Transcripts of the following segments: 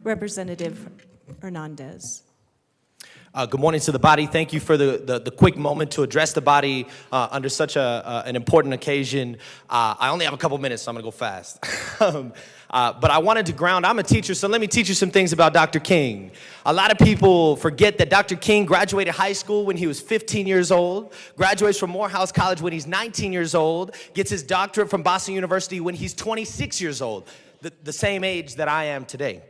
Representative Hernandez. Good morning to the body. Thank you for the quick moment to address the body under such an important occasion. I only have a couple minutes, so I'm going to go fast. But I wanted to ground. I'm a teacher, so let me teach you some things about Dr. King. A lot of people forget that Dr. King graduated high school when he was 15 years old, graduates from Morehouse College when he's 19 years old, gets his doctorate from Boston University when he's 26 years old, the same age that I am today.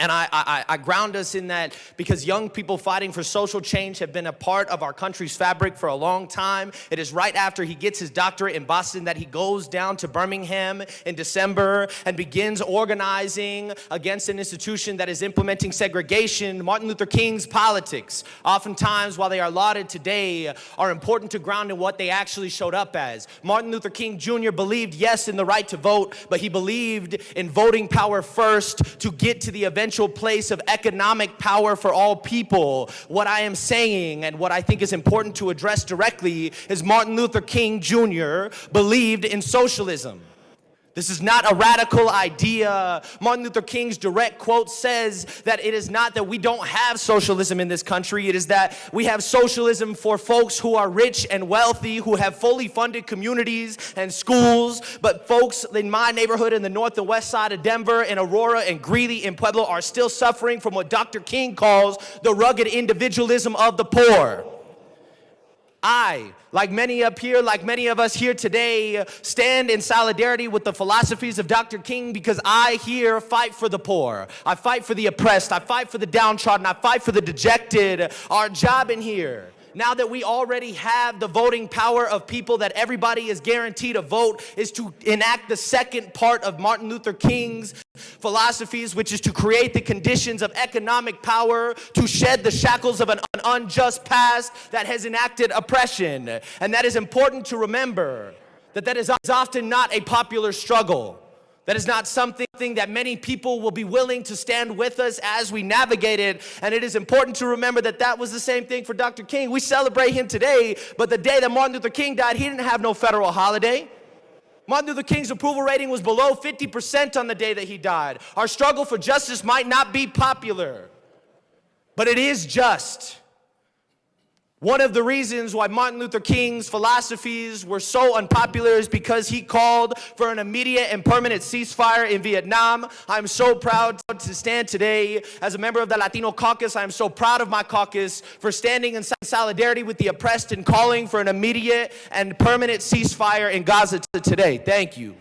And I ground us in that because young people fighting for social change have been a part of our country's fabric for a long time. It is right after he gets his doctorate in Boston that he goes down to Birmingham in December and begins organizing against an institution that is implementing segregation. Martin Luther King's politics, oftentimes while they are lauded today, are important to ground in what they actually showed up as. Martin Luther King Jr. believed, yes, in the right to vote, but he believed in voting power first to get to the eventual place of economic power for all people. What I am saying and what I think is important to address directly is Martin Luther King Jr. believed in socialism. This is not a radical idea. Martin Luther King's direct quote says that it is not that we don't have socialism in this country. It is that we have socialism for folks who are rich and wealthy, who have fully funded communities and schools. But folks in my neighborhood in the north and west side of Denver, in Aurora and Greeley and Pueblo are still suffering from what Dr. King calls the rugged individualism of the poor. I, like many up here, like many of us here today, stand in solidarity with the philosophies of Dr. King because I here fight for the poor. I fight for the oppressed. I fight for the downtrodden. I fight for the dejected. Our job in here, now that we already have the voting power of people that everybody is guaranteed a vote, is to enact the second part of Martin Luther King's philosophies, which is to create the conditions of economic power, to shed the shackles of an unjust past that has enacted oppression. And that is important to remember, that is often not a popular struggle. That is not something that many people will be willing to stand with us as we navigate it. And it is important to remember that that was the same thing for Dr. King. We celebrate him today, but the day that Martin Luther King died, he didn't have no federal holiday. Martin Luther King's approval rating was below 50% on the day that he died. Our struggle for justice might not be popular, but it is just. One of the reasons why Martin Luther King's philosophies were so unpopular is because he called for an immediate and permanent ceasefire in Vietnam. I'm so proud to stand today as a member of the Latino caucus. I'm so proud of my caucus for standing in solidarity with the oppressed and calling for an immediate and permanent ceasefire in Gaza today. Thank you.